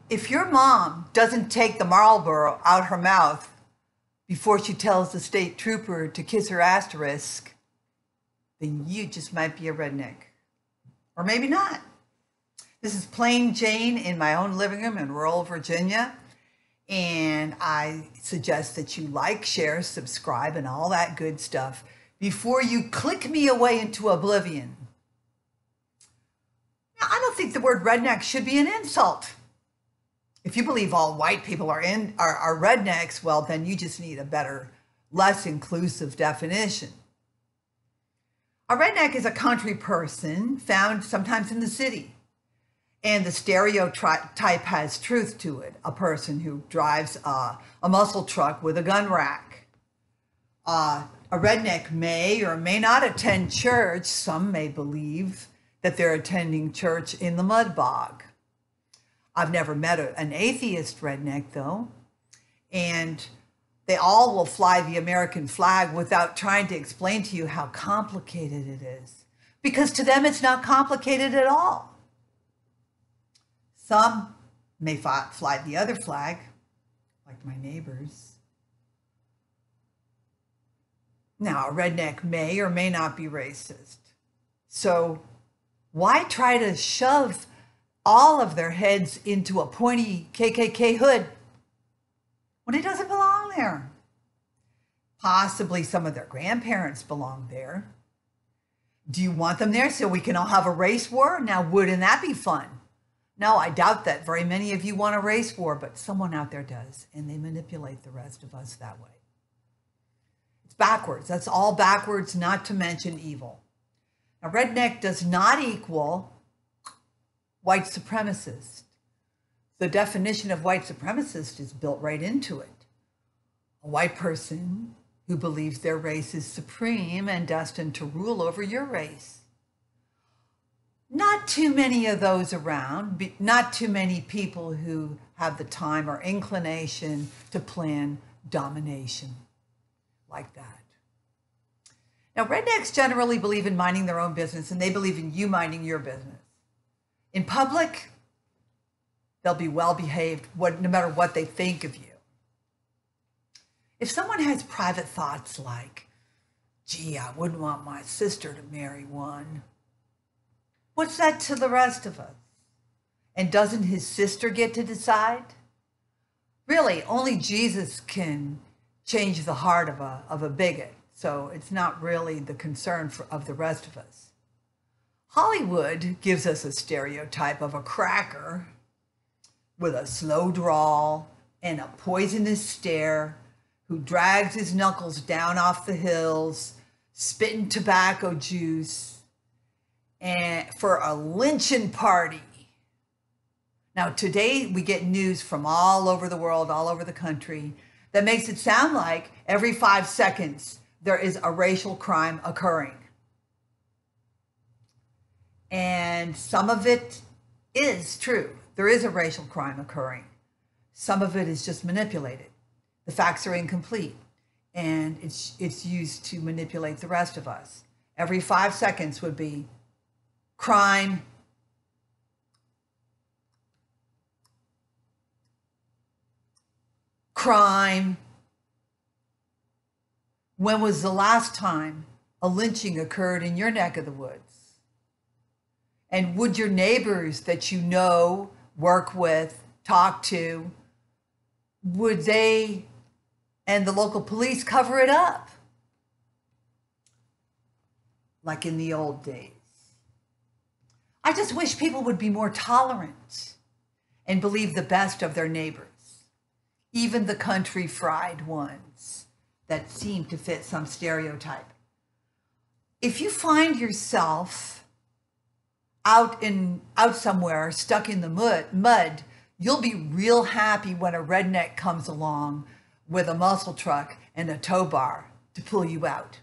if your mom doesn't take the Marlboro out her mouth before she tells the state trooper to kiss her asterisk, then you just might be a redneck. Or maybe not. This is Plain Jane in my own living room in rural Virginia. And I suggest that you like, share, subscribe, and all that good stuff before you click me away into oblivion. Now, I don't think the word redneck should be an insult. If you believe all white people are rednecks, well, then you just need a better, less inclusive definition. A redneck is a country person found sometimes in the city. And the stereotype has truth to it. A person who drives a muscle truck with a gun rack. A redneck may or may not attend church. Some may believe that they're attending church in the mud bog. I've never met an atheist redneck, though. And they all will fly the American flag without trying to explain to you how complicated it is. Because to them, it's not complicated at all. Some may fly the other flag, like my neighbors. Now, a redneck may or may not be racist. So why try to shove all of their heads into a pointy KKK hood when it doesn't belong there? Possibly some of their grandparents belong there. Do you want them there so we can all have a race war? Now, wouldn't that be fun? No, I doubt that very many of you want a race war, but someone out there does, and they manipulate the rest of us that way. It's backwards. That's all backwards, not to mention evil. Now, redneck does not equal white supremacist. The definition of white supremacist is built right into it. A white person who believes their race is supreme and destined to rule over your race. Not too many of those around, not too many people who have the time or inclination to plan domination like that. Now, rednecks generally believe in minding their own business, and they believe in you minding your business. In public, they'll be well behaved no matter what they think of you. If someone has private thoughts like, gee, I wouldn't want my sister to marry one, what's that to the rest of us? And doesn't his sister get to decide? Really, only Jesus can change the heart of a bigot. So it's not really the concern of the rest of us. Hollywood gives us a stereotype of a cracker with a slow drawl and a poisonous stare who drags his knuckles down off the hills, spitting tobacco juice, and for a lynching party. Now, today we get news from all over the world, all over the country, that makes it sound like every 5 seconds there is a racial crime occurring. And some of it is true. There is a racial crime occurring. Some of it is just manipulated. The facts are incomplete, and it's used to manipulate the rest of us. Every 5 seconds would be crime, crime. When was the last time a lynching occurred in your neck of the woods? And would your neighbors that you know, work with, talk to, would they and the local police cover it up? Like in the old days. I just wish people would be more tolerant and believe the best of their neighbors, even the country fried ones that seem to fit some stereotype. If you find yourself out somewhere stuck in the mud, you'll be real happy when a redneck comes along with a muscle truck and a tow bar to pull you out.